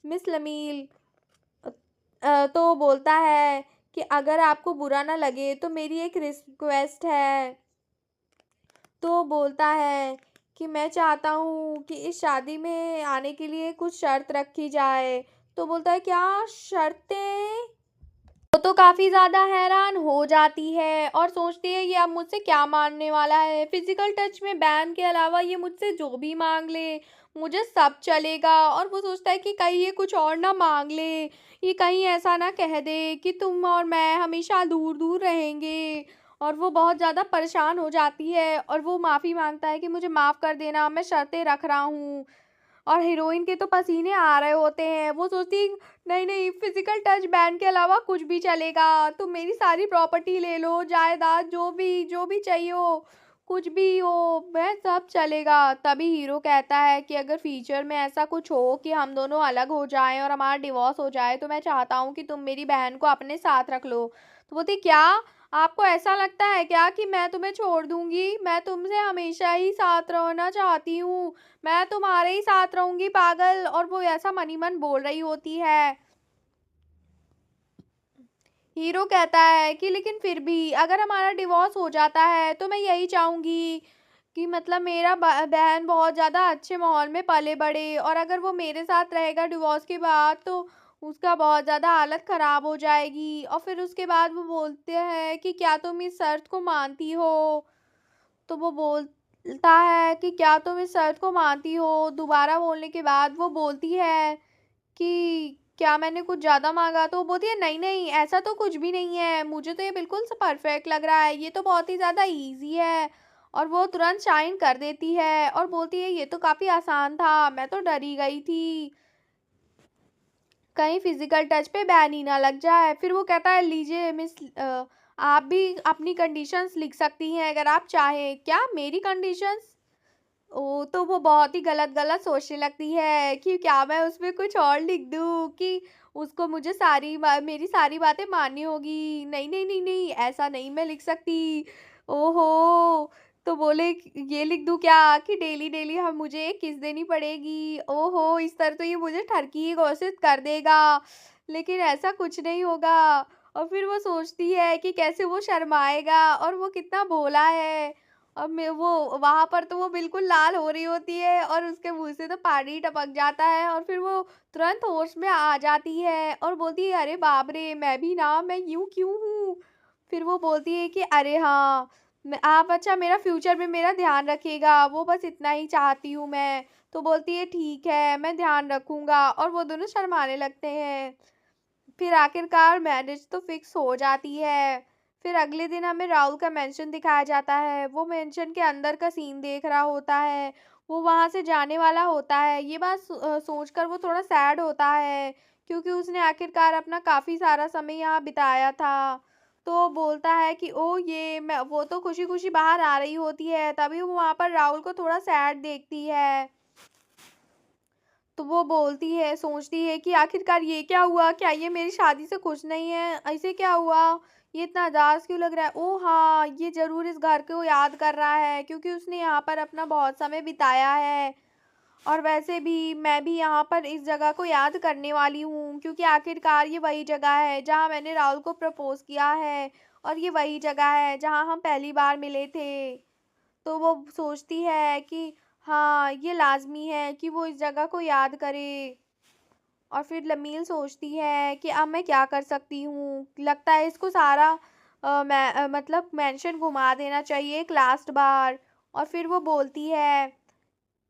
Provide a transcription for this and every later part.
Miss लमील तो बोलता है कि अगर आपको बुरा ना लगे तो मेरी एक रिक्वेस्ट है। तो बोलता है कि मैं चाहता हूँ कि इस शादी में आने के लिए कुछ शर्त रखी जाए। तो बोलता है क्या शर्तें? वो तो काफ़ी ज़्यादा हैरान हो जाती है और सोचती है ये अब मुझसे क्या माँगने वाला है। फ़िज़िकल टच में बैन के अलावा ये मुझसे जो भी माँग ले, मुझे सब चलेगा। और वो सोचता है कि कहीं ये कुछ और ना माँग ले, ये कहीं ऐसा ना कह दे कि तुम और मैं हमेशा दूर-दूर रहेंगे। और वो बहुत ज़्यादा परेशान हो जाती है और वो माफ़ी माँगता है कि मुझे माफ़ कर देना, मैं शर्तें रख रहा हूँ। और हीरोइन के तो पसीने आ रहे होते हैं। वो सोचती नहीं, नहीं फिज़िकल टच बैन के अलावा कुछ भी चलेगा। तुम मेरी सारी प्रॉपर्टी ले लो, जायदाद जो भी चाहिए हो, कुछ भी हो, मैं सब चलेगा। तभी हीरो कहता है कि अगर फ्यूचर में ऐसा कुछ हो कि हम दोनों अलग हो जाएँ और हमारा डिवोर्स हो जाए, तो मैं चाहता हूँ कि तुम मेरी बहन को अपने साथ रख लो। तो बोलती क्या? आपको ऐसा लगता है क्या कि मैं तुम्हें छोड़ दूँगी? मैं तुमसे हमेशा ही साथ रहना चाहती हूँ। मैं तुम्हारे ही साथ रहूँगी पागल। और वो ऐसा मन ही मन बोल रही होती है। हीरो कहता है कि लेकिन फिर भी अगर हमारा डिवोर्स हो जाता है तो मैं यही चाहूँगी कि मतलब मेरा बहन बहुत ज़्यादा अच्छे माहौल में पले बढ़े और अगर वो मेरे साथ रहेगा डिवोर्स के बाद तो उसका बहुत ज़्यादा हालत ख़राब हो जाएगी। और फिर उसके बाद वो बोलते हैं कि क्या तुम इस शर्त को मानती हो? तो वो बोलता है कि क्या तुम इस शर्त को मानती हो? दोबारा बोलने के बाद वो बोलती है कि क्या मैंने कुछ ज़्यादा माँगा? तो वो बोलती है नहीं, नहीं ऐसा तो कुछ भी नहीं है, मुझे तो ये बिल्कुल स परफ़ेक्ट लग रहा है, ये तो बहुत ही ज़्यादा ईज़ी है। और वो तुरंत शाइन कर देती है और बोलती है ये तो काफ़ी आसान था, मैं तो डर ही गई थी, कहीं फ़िज़िकल टच पे बैन ही ना लग जाए। फिर वो कहता है लीजिए मिस आप भी अपनी कंडीशंस लिख सकती हैं अगर आप चाहें। क्या मेरी कंडीशंस? ओह! तो वो बहुत ही गलत-गलत सोचने लगती है कि क्या मैं उसमें कुछ और लिख दूँ कि उसको मुझे मेरी सारी बातें माननी होगी। नहीं, नहीं, नहीं, नहीं, ऐसा नहीं मैं लिख सकती। ओहो! तो बोले कि ये लिख दूँ क्या कि डेली-डेली हम मुझे एक किस देनी पड़ेगी। ओहो! इस तरह तो ये मुझे ठरकी ही घोषित कर देगा, लेकिन ऐसा कुछ नहीं होगा। और फिर वो सोचती है कि कैसे वो शर्माएगा और वो कितना भोला है। और मैं वो वहाँ पर तो वो बिल्कुल लाल हो रही होती है और उसके मुँह से तो पानी टपक जाता है और फिर वो तुरंत होश में आ जाती है और बोलती है, "अरे बाप रे! मैं भी ना, मैं यूँ क्यों हूँ?" फिर वो बोलती है कि, "अरे हाँ, मैं आप अच्छा मेरा फ्यूचर में मेरा ध्यान रखिएगा, वो बस इतना ही चाहती हूँ मैं।" तो बोलती है, "ठीक है, मैं ध्यान रखूँगा" और वो दोनों शर्माने लगते हैं। फिर आखिरकार मैरिज तो फिक्स हो जाती है। फिर अगले दिन हमें राहुल का मेंशन दिखाया जाता है। वो मेंशन के अंदर का सीन देख रहा होता है। वो वहाँ से जाने वाला होता है। ये बात सोचकर वो थोड़ा सैड होता है क्योंकि उसने आखिरकार अपना काफ़ी सारा समय यहाँ बिताया था। तो बोलता है कि ओह! ये मैं वो तो खुशी-खुशी बाहर आ रही होती है, तभी वो वहाँ पर राहुल को थोड़ा सैड देखती है। तो वो बोलती है, सोचती है कि आखिरकार ये क्या हुआ? क्या ये मेरी शादी से खुश नहीं है? ऐसे क्या हुआ? ये इतना उदास क्यों लग रहा है? ओह! हाँ, ये ज़रूर इस घर को याद कर रहा है क्योंकि उसने यहाँ पर अपना बहुत समय बिताया है। और वैसे भी मैं भी यहाँ पर इस जगह को याद करने वाली हूँ क्योंकि आखिरकार ये वही जगह है जहाँ मैंने राहुल को प्रपोज़ किया है और ये वही जगह है जहाँ हम पहली बार मिले थे। तो वो सोचती है कि हाँ, ये लाज़मी है कि वो इस जगह को याद करे। और फिर लमील सोचती है कि अब मैं क्या कर सकती हूँ? लगता है इसको सारा मतलब मेंशन घुमा देना चाहिए एक लास्ट बार। और फिर वो बोलती है,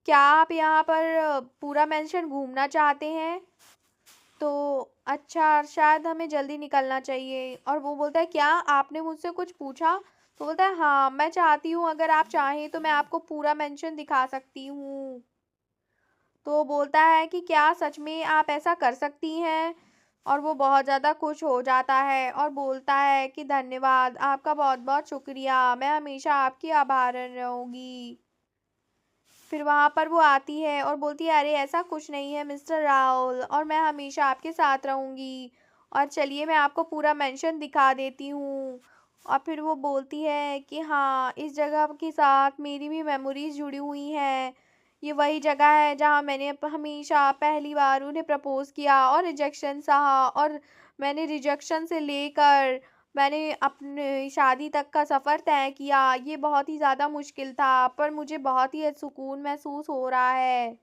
"क्या आप यहाँ पर पूरा मेंशन घूमना चाहते हैं? तो अच्छा, शायद हमें जल्दी निकलना चाहिए।" और वो बोलता है, "क्या आपने मुझसे कुछ पूछा?" तो बोलता है, "हाँ, मैं चाहती हूँ अगर आप चाहें तो मैं आपको पूरा मेंशन दिखा सकती हूँ।" तो बोलता है कि क्या सच में आप ऐसा कर सकती हैं? और वो बहुत ज़्यादा खुश हो जाता है और बोलता है कि धन्यवाद, आपका बहुत-बहुत शुक्रिया, मैं हमेशा आपकी आभारी रहूँगी। फिर वहाँ पर वो आती है और बोलती है, "अरे ऐसा कुछ नहीं है मिस्टर राहुल और मैं हमेशा आपके साथ रहूँगी। और चलिए मैं आपको पूरा मेंशन दिखा देती हूँ।" और फिर वो बोलती है कि हाँ, इस जगह के साथ मेरी भी मेमोरीज़ जुड़ी हुई हैं। ये वही जगह है जहाँ मैंने हमेशा पहली बार उन्हें प्रपोज़ किया और रिजेक्शन सहा, और मैंने रिजेक्शन से लेकर मैंने अपने शादी तक का सफ़र तय किया। ये बहुत ही ज़्यादा मुश्किल था, पर मुझे बहुत ही सुकून महसूस हो रहा है।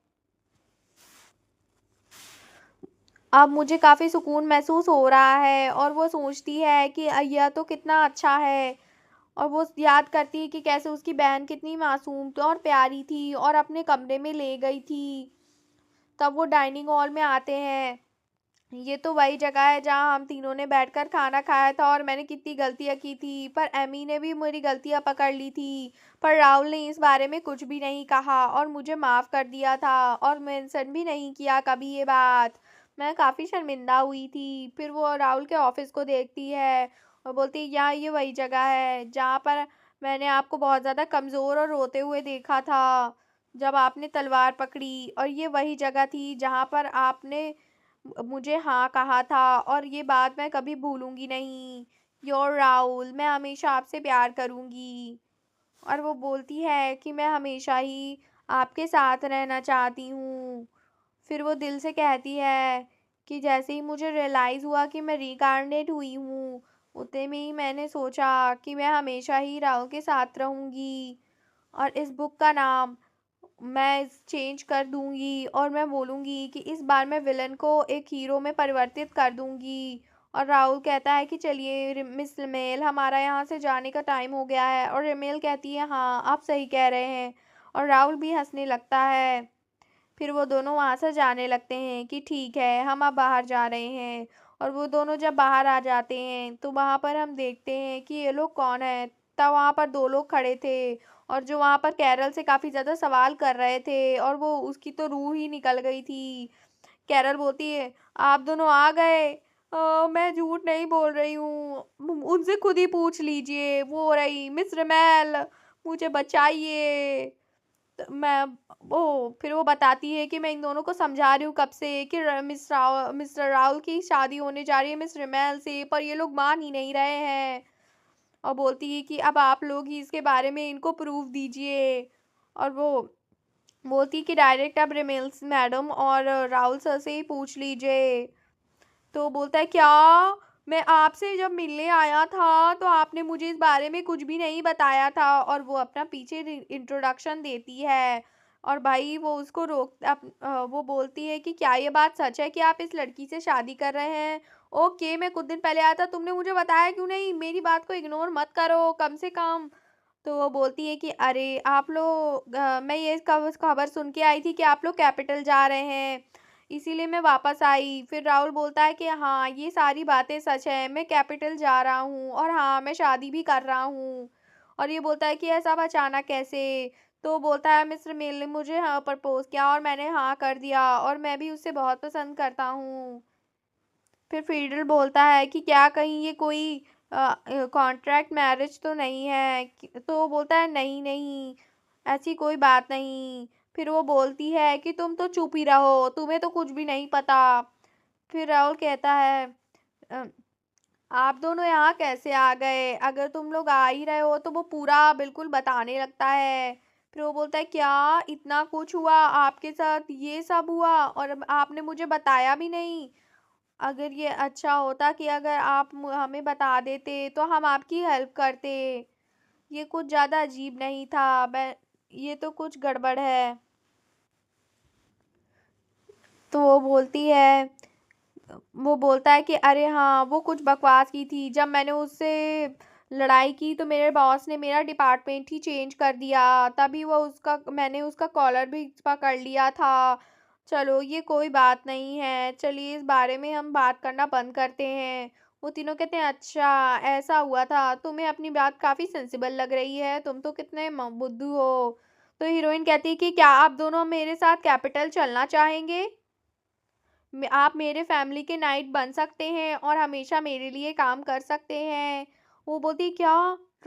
अब मुझे काफ़ी सुकून महसूस हो रहा है, और वो सोचती है कि यह तो कितना अच्छा है। और वो याद करती है कि कैसे उसकी बहन कितनी मासूम और प्यारी थी और अपने कमरे में ले गई थी। तब वो डाइनिंग हॉल में आते हैं। ये तो वही जगह है जहाँ हम तीनों ने बैठकर खाना खाया था, और मैंने कितनी गलतियाँ की थी, पर एमी ने भी मेरी गलतियाँ पकड़ ली थी। पर राहुल ने इस बारे में कुछ भी नहीं कहा और मुझे माफ़ कर दिया था, और मेंशन भी नहीं किया कभी ये बात। मैं काफ़ी शर्मिंदा हुई थी। फिर वो राहुल के ऑफिस को देखती है और बोलती है, यहाँ ये वही जगह है जहाँ पर मैंने आपको बहुत ज़्यादा कमज़ोर और रोते हुए देखा था जब आपने तलवार पकड़ी, और ये वही जगह थी जहाँ पर आपने मुझे हाँ कहा था, और ये बात मैं कभी भूलूंगी नहीं। योर राहुल, मैं हमेशा आपसे प्यार करूंगी। और वो बोलती है कि मैं हमेशा ही आपके साथ रहना चाहती हूँ। फिर वो दिल से कहती है कि जैसे ही मुझे रियलाइज़ हुआ कि मैं रीइंकार्नेट हुई हूँ, उतने में ही मैंने सोचा कि मैं हमेशा ही राहुल के साथ रहूँगी, और इस बुक का नाम मैं चेंज कर दूंगी, और मैं बोलूंगी कि इस बार मैं विलन को एक हीरो में परिवर्तित कर दूंगी। और राहुल कहता है कि चलिए मिस रिमेल, हमारा यहाँ से जाने का टाइम हो गया है, और रिमेल कहती है हाँ आप सही कह रहे हैं, और राहुल भी हंसने लगता है। फिर वो दोनों वहाँ से जाने लगते हैं कि ठीक है हम अब बाहर जा रहे हैं। और वो दोनों जब बाहर आ जाते हैं तो वहाँ पर हम देखते हैं कि ये लोग कौन है। तब वहाँ पर दो लोग खड़े थे, और जो वहाँ पर कैरल से काफ़ी ज़्यादा सवाल कर रहे थे, और वो उसकी तो रूह ही निकल गई थी। कैरल बोलती है, आप दोनों आ गए। मैं झूठ नहीं बोल रही हूँ, उनसे खुद ही पूछ लीजिए। वो हो रही, मिस रमेल मुझे बचाइए। मैं वो फिर वो बताती है कि मैं इन दोनों को समझा रही हूँ कब से कि मिस्टर राहुल की शादी होने जा रही है मिस रिमेल से, पर ये लोग मान ही नहीं रहे हैं। और बोलती है कि अब आप लोग ही इसके बारे में इनको प्रूफ दीजिए। और वो बोलती है कि डायरेक्ट अब रिमेल्स मैडम और राहुल सर से ही पूछ लीजिए। तो बोलता है, क्या मैं आपसे जब मिलने आया था तो आपने मुझे इस बारे में कुछ भी नहीं बताया था। और वो अपना पीछे इंट्रोडक्शन देती है, और भाई वो उसको वो बोलती है कि क्या ये बात सच है कि आप इस लड़की से शादी कर रहे हैं। ओके, मैं कुछ दिन पहले आया था, तुमने मुझे बताया क्यों नहीं? मेरी बात को इग्नोर मत करो कम से कम। तो वो बोलती है कि अरे आप लोग मैं ये खबर सुन के आई थी कि आप लोग कैपिटल जा रहे हैं, इसीलिए मैं वापस आई। फिर राहुल बोलता है कि हाँ ये सारी बातें सच है, मैं कैपिटल जा रहा हूँ, और हाँ मैं शादी भी कर रहा हूँ। और ये बोलता है कि ऐसा अब अचानक कैसे? तो बोलता है, मिस्टर मेल ने मुझे हाँ प्रपोज किया और मैंने हाँ कर दिया, और मैं भी उससे बहुत पसंद करता हूँ। फिर फ्रीडल बोलता है कि क्या कहीं ये कोई कॉन्ट्रैक्ट मैरिज तो नहीं है? तो वो बोलता है, नहीं नहीं, ऐसी कोई बात नहीं। फिर वो बोलती है कि तुम तो चुप ही रहो, तुम्हें तो कुछ भी नहीं पता। फिर राहुल कहता है, "अ, आप दोनों यहाँ कैसे आ गए? अगर तुम लोग आ ही रहे हो तो वो पूरा बिल्कुल बताने लगता है। फिर वो बोलता है, क्या इतना कुछ हुआ आपके साथ, ये सब हुआ और अब आपने मुझे बताया भी नहीं? अगर ये अच्छा होता कि अगर आप हमें बता देते तो हम आपकी हेल्प करते। ये कुछ ज़्यादा अजीब नहीं था। मैं ये तो कुछ गड़बड़ है। तो वो बोलता है कि अरे हाँ वो कुछ बकवास की थी, जब मैंने उससे लड़ाई की तो मेरे बॉस ने मेरा डिपार्टमेंट ही चेंज कर दिया, तभी वो उसका मैंने उसका कॉलर भी पकड़ लिया था। चलो ये कोई बात नहीं है, चलिए इस बारे में हम बात करना बंद करते हैं। वो तीनों कहते हैं, अच्छा ऐसा हुआ था, तुम्हें अपनी बात काफ़ी सेंसिबल लग रही है, तुम तो कितने बुद्धू हो। तो हीरोइन कहती है कि क्या आप दोनों मेरे साथ कैपिटल चलना चाहेंगे? आप मेरे फैमिली के नाइट बन सकते हैं और हमेशा मेरे लिए काम कर सकते हैं। वो बोलती, क्या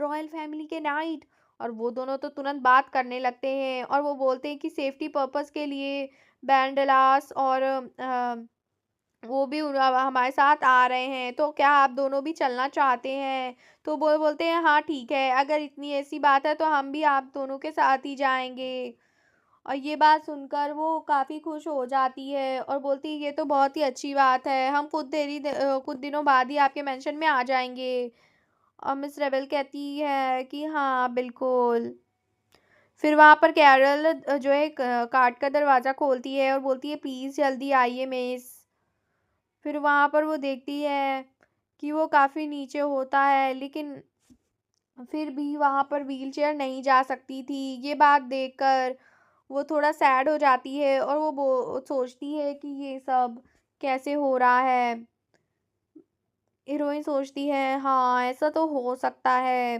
रॉयल फैमिली के नाइट? और वो दोनों तो तुरंत बात करने लगते हैं, और वो बोलते हैं कि सेफ्टी पर्पस के लिए बैंडलास और वो भी हमारे साथ आ रहे हैं, तो क्या आप दोनों भी चलना चाहते हैं? तो वो बोलते हैं, हाँ ठीक है, अगर इतनी ऐसी बात है तो हम भी आप दोनों के साथ ही जाएंगे। और ये बात सुनकर वो काफ़ी खुश हो जाती है और बोलती है ये तो बहुत ही अच्छी बात है, हम कुछ दिनों बाद ही आपके मेंशन में आ जाएँगे। और मिस रेबेल कहती है कि हाँ, बिल्कुल। फिर वहाँ पर कैरल जो है कार्ट का दरवाज़ा खोलती है और बोलती है प्लीज़ जल्दी आइए मिस। फिर वहाँ पर वो देखती है कि वो काफ़ी नीचे होता है, लेकिन फिर भी वहाँ पर व्हीलचेयर नहीं जा सकती थी। ये बात देखकर वो थोड़ा सैड हो जाती है और वो सोचती है कि ये सब कैसे हो रहा है। हीरोइन सोचती है हाँ, ऐसा तो हो सकता है।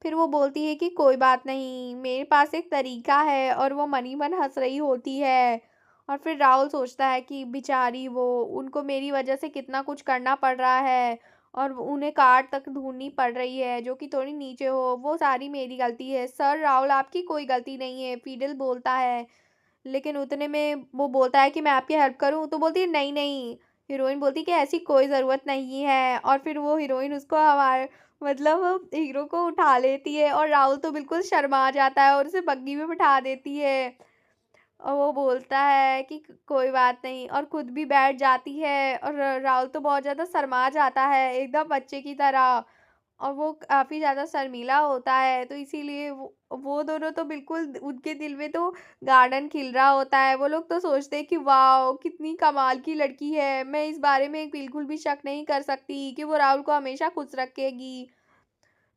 फिर वो बोलती है कि कोई बात नहीं, मेरे पास एक तरीका है और वो मनी मन हंस रही होती है। और फिर राहुल सोचता है कि बेचारी वो, उनको मेरी वजह से कितना कुछ करना पड़ रहा है और उन्हें कार तक ढूंढनी पड़ रही है जो कि थोड़ी नीचे हो, वो सारी मेरी गलती है। सर राहुल, आपकी कोई गलती नहीं है, फीडल बोलता है। लेकिन उतने में वो बोलता है कि मैं आपकी हेल्प करूँ, तो बोलती है नहीं नहीं। हीरोइन बोलती है कि ऐसी कोई ज़रूरत नहीं है और फिर वो हीरोइन उसको हमारे मतलब हीरो को उठा लेती है और राहुल तो बिल्कुल शर्मा जाता है और उसे बग्गी में बिठा देती है। और वो बोलता है कि कोई बात नहीं और खुद भी बैठ जाती है और राहुल तो बहुत ज़्यादा शर्मा जाता है एकदम बच्चे की तरह। और वो काफ़ी ज़्यादा शर्मीला होता है, तो इसीलिए वो दोनों तो बिल्कुल उनके दिल में तो गार्डन खिल रहा होता है। वो लोग तो सोचते हैं कि वाओ! कितनी कमाल की लड़की है। मैं इस बारे में बिल्कुल भी शक नहीं कर सकती कि वो राहुल को हमेशा खुश रखेगी।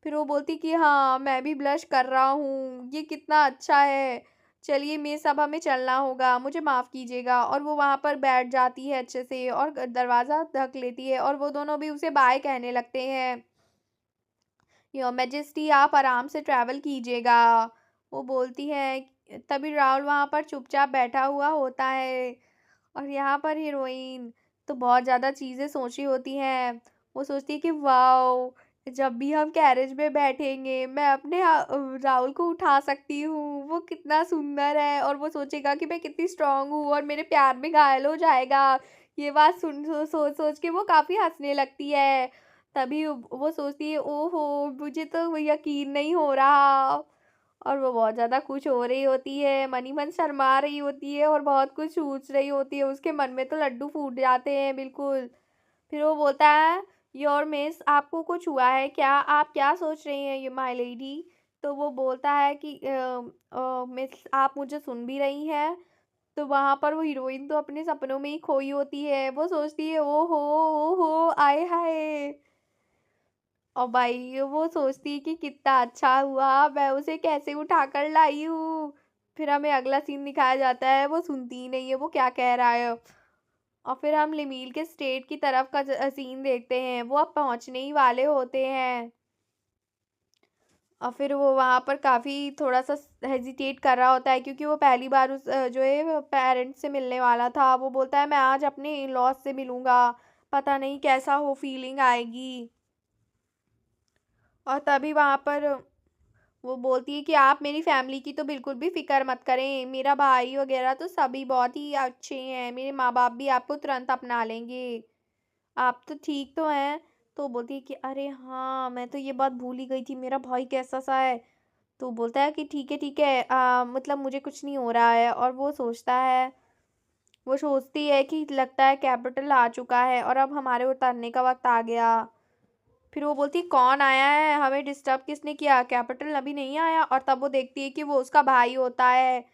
फिर वो बोलती कि हाँ, मैं भी ब्लश कर रहा हूँ, ये कितना अच्छा है। चलिए मिस, अब हमें चलना होगा, मुझे माफ़ कीजिएगा। और वो वहाँ पर बैठ जाती है अच्छे से और दरवाज़ा ढक लेती है और वो दोनों भी उसे बाय कहने लगते हैं। योर मैजेस्टी, आप आराम से ट्रैवल कीजिएगा। वो बोलती है तभी राहुल वहाँ पर चुपचाप बैठा हुआ होता है और यहाँ पर हीरोइन तो बहुत ज़्यादा चीज़ें सोची होती हैं। वो सोचती है कि वाओ, जब भी हम कैरेज में बैठेंगे मैं अपने राहुल को उठा सकती हूँ, वो कितना सुंदर है और वो सोचेगा कि मैं कितनी स्ट्रांग हूँ और मेरे प्यार में घायल हो जाएगा। ये बात सोच सोच के वो काफ़ी हंसने लगती है। तभी वो सोचती है ओहो, मुझे तो यकीन नहीं हो रहा। और वो बहुत ज़्यादा खुश हो रही होती है, मन ही मन शर्मा रही होती है और बहुत कुछ सोच रही होती है, उसके मन में तो लड्डू फूट जाते हैं बिल्कुल। फिर वो बोलता है योर मिस, आपको कुछ हुआ है क्या, आप क्या सोच रही हैं ये माय लेडी। तो वो बोलता है कि मिस, आप मुझे सुन भी रही हैं। तो वहां पर वो हीरोइन तो अपने सपनों में ही खोई होती है, वो सोचती है ओहो ओहो आए हाय। और भाई वो सोचती है कि कितना अच्छा हुआ, मैं उसे कैसे उठा कर लाई हूँ। फिर हमें अगला सीन दिखाया जाता है, वो सुनती ही नहीं है वो क्या कह रहा है। और फिर हम लिमील के स्टेट की तरफ का सीन देखते हैं, वो अब पहुंचने ही वाले होते हैं। और फिर वो वहां पर काफी थोड़ा सा हेजिटेट कर रहा होता है क्योंकि वो पहली बार उस जो है पेरेंट्स से मिलने वाला था। वो बोलता है मैं आज अपने इन लॉज से मिलूंगा, पता नहीं कैसा हो, फीलिंग आएगी। और तभी वहां पर वो बोलती है कि आप मेरी फैमिली की तो बिल्कुल भी फिक्र मत करें, मेरा भाई वगैरह तो सभी बहुत ही अच्छे हैं, मेरे माँ बाप भी आपको तुरंत अपना लेंगे, आप तो ठीक तो हैं। तो बोलती है कि अरे हाँ, मैं तो ये बात भूल ही गई थी, मेरा भाई कैसा सा है। तो बोलता है कि ठीक है, मतलब मुझे कुछ नहीं हो रहा है। और वो सोचती है कि लगता है कैपिटल आ चुका है और अब हमारे उतरने का वक्त आ गया। फिर वो बोलती है कौन आया है, हमें डिस्टर्ब किसने किया, कैपिटल अभी नहीं आया। और तब वो देखती है कि वो उसका भाई होता है।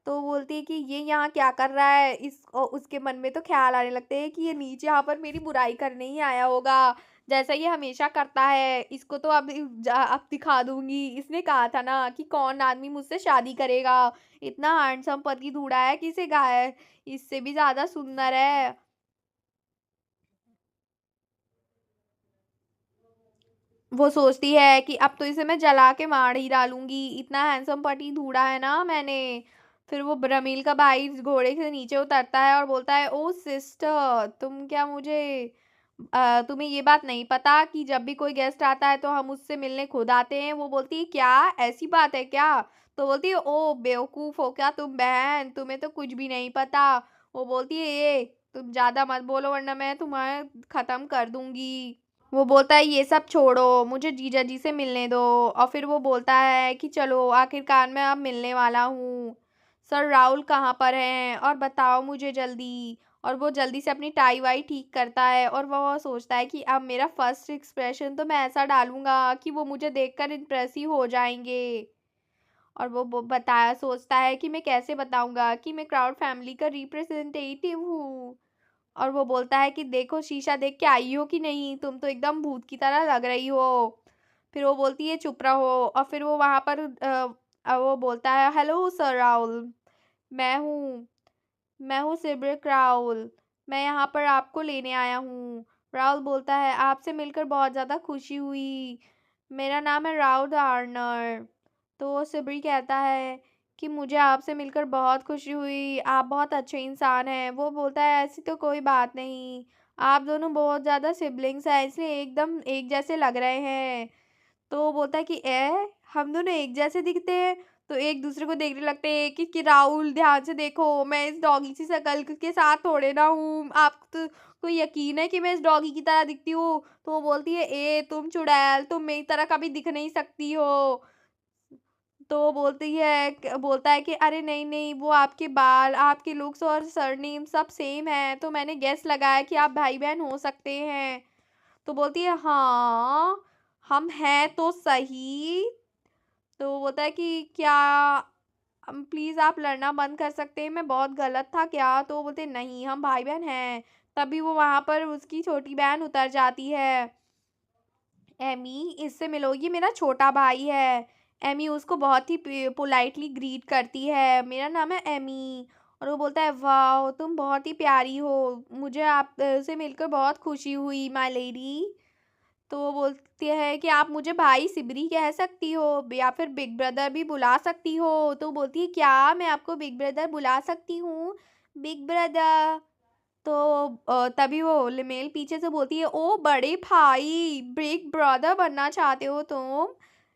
तो वो बोलती है कि ये यहाँ क्या कर रहा है, उसके मन में तो ख्याल आने लगते हैं कि ये नीचे यहाँ पर मेरी बुराई करने ही आया होगा, जैसा ये हमेशा करता है। इसको तो अब दिखा दूंगी, इसने कहा था ना कि कौन आदमी मुझसे शादी करेगा, इतना हैंडसम पति ढूंढा है कि इसे गाय इससे भी ज्यादा सुंदर है। वो सोचती है कि अब तो इसे मैं जला के मार ही डालूंगी, इतना हैंडसम पति ढूंढा है ना मैंने। फिर वो ब्रमील का भाई घोड़े से नीचे उतरता है और बोलता है ओ सिस्टर, तुम क्या मुझे तुम्हें ये बात नहीं पता कि जब भी कोई गेस्ट आता है तो हम उससे मिलने खुद आते हैं। वो बोलती है क्या, ऐसी बात है क्या। तो बोलती है ओ बेवकूफ हो क्या तुम बहन, तुम्हें तो कुछ भी नहीं पता। वो बोलती है ये तुम ज्यादा मत बोलो वरना मैं तुम्हें खत्म कर दूंगी। वो बोलता है ये सब छोड़ो, मुझे जीजा जी से मिलने दो। और फिर वो बोलता है कि चलो आखिरकार मैं अब मिलने वाला हूँ। सर राहुल कहाँ पर हैं और बताओ मुझे जल्दी। और वो जल्दी से अपनी टाई वाई ठीक करता है और वो सोचता है कि अब मेरा फर्स्ट एक्सप्रेशन तो मैं ऐसा डालूंगा कि वो मुझे देखकर इम्प्रेस ही हो जाएंगे। और वो बताया सोचता है कि मैं कैसे बताऊंगा कि मैं क्राउड फैमिली का रिप्रेजेंटेटिव हूँ। और वो बोलता है कि देखो शीशा देख के आई हो कि नहीं, तुम तो एकदम भूत की तरह लग रही हो। फिर वो बोलती है चुप रहो। और फिर वो वहां पर वो बोलता है हेलो सर राहुल, मैं हूँ मैं हूँ सिब्रिक राहुल, मैं यहाँ पर आपको लेने आया हूँ। राहुल बोलता है आपसे मिलकर बहुत ज़्यादा खुशी हुई, मेरा नाम है राहुल आर्नर। तो सिब्री कहता है कि मुझे आपसे मिलकर बहुत खुशी हुई, आप बहुत अच्छे इंसान हैं। वो बोलता है ऐसी तो कोई बात नहीं, आप दोनों बहुत ज़्यादा सिबलिंग्स हैं इसलिए एकदम एक जैसे लग रहे हैं। तो वो बोलता है कि हम दोनों एक जैसे दिखते हैं। तो एक दूसरे को देखने लगते हैं कि राहुल ध्यान से देखो, मैं इस डॉगी सी शक्ल के साथ थोड़े ना हूँ, आप तो कोई यकीन है कि मैं इस डॉगी की तरह दिखती हूँ। तो वो बोलती है तुम चुड़ैल, तुम मेरी तरह कभी दिख नहीं सकती हो। तो वो बोलता है कि अरे नहीं नहीं, वो आपके बाल, आपके लुक्स और सरनेम सब सेम है, तो मैंने गेस लगाया कि आप भाई बहन हो सकते हैं। तो बोलती है हाँ, हम हैं तो सही। तो वो बोलता है कि क्या प्लीज आप लड़ना बंद कर सकते हैं, मैं बहुत गलत था क्या। तो वो बोलते हैं, नहीं हम भाई बहन हैं। तभी वो वहां पर उसकी छोटी बहन उतर जाती है। एमी इससे मिलो, ये मेरा छोटा भाई है। एमी उसको बहुत ही पोलाइटली ग्रीट करती है, मेरा नाम है एमी। और वो बोलता है वाह तुम बहुत ही प्यारी हो, मुझे आप से मिलकर बहुत खुशी हुई माय लेडी। तो वो बोलती है कि आप मुझे भाई सिबरी कह सकती हो या फिर बिग ब्रदर भी बुला सकती हो। तो बोलती है क्या मैं आपको बिग ब्रदर बुला सकती हूँ, बिग ब्रदर। तो तभी वो लिमेल पीछे से बोलती है ओ बड़े भाई, बिग ब्रदर बनना चाहते हो तुम,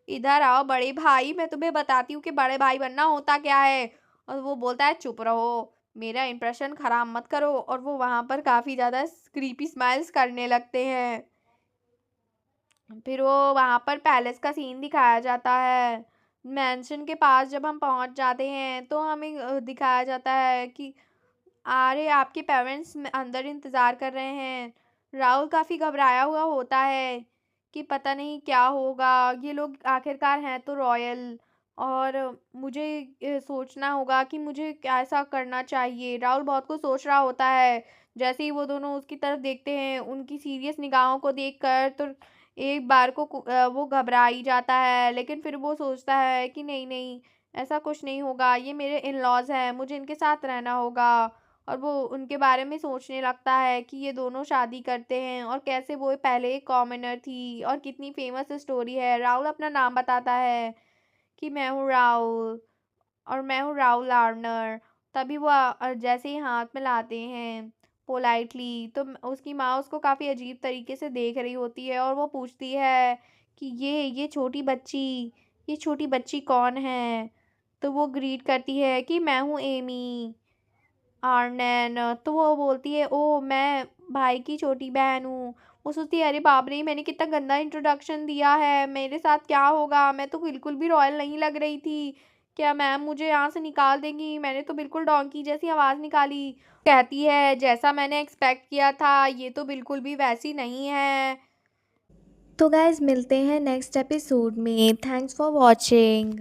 इधर आओ बड़े भाई, मैं तुम्हें बताती हूँ कि बड़े भाई बनना होता क्या है। और वो बोलता है चुप रहो, मेरा इंप्रेशन खराब मत करो। और वो वहां पर काफी ज्यादा क्रीपी स्माइल्स करने लगते हैं। फिर वो वहां पर पैलेस का सीन दिखाया जाता है। मैंशन के पास जब हम पहुंच जाते हैं तो हमें दिखाया जाता है कि अरे आपके पेरेंट्स अंदर इंतजार कर रहे हैं। राहुल काफी घबराया हुआ होता है कि पता नहीं क्या होगा, ये लोग आखिरकार हैं तो रॉयल। और मुझे सोचना होगा कि मुझे क्या ऐसा करना चाहिए। राहुल बहुत कुछ सोच रहा होता है। जैसे ही वो दोनों उसकी तरफ देखते हैं, उनकी सीरियस निगाहों को देखकर तो एक बार को वो घबरा ही जाता है। लेकिन फिर वो सोचता है कि नहीं नहीं, ऐसा कुछ नहीं होगा, ये मेरे इन लॉज हैं, मुझे इनके साथ रहना होगा। और वो उनके बारे में सोचने लगता है कि ये दोनों शादी करते हैं और कैसे वो पहले एक कॉमनर थी और कितनी फेमस स्टोरी है। राहुल अपना नाम बताता है कि मैं हूँ राहुल और मैं हूँ राहुल आर्नर। तभी वो जैसे ही हाथ मिलाते हैं पोलाइटली तो उसकी माँ उसको काफ़ी अजीब तरीके से देख रही होती है और वो पूछती है कि ये छोटी बच्ची कौन है। तो वो ग्रीट करती है कि मैं हूँ एमी आर्नैन। तो वो बोलती है ओ मैं भाई की छोटी बहन हूँ। वो सोचती है अरे बाप रे, मैंने कितना गंदा इंट्रोडक्शन दिया है, मेरे साथ क्या होगा, मैं तो बिल्कुल भी रॉयल नहीं लग रही थी, क्या मैम मुझे यहाँ से निकाल देंगी, मैंने तो बिल्कुल डोंकी जैसी आवाज़ निकाली। कहती है जैसा मैंने एक्सपेक्ट किया था ये तो बिल्कुल भी वैसी नहीं है। तो गाइज मिलते हैं नेक्स्ट एपिसोड में, थैंक्स फॉर वॉचिंग।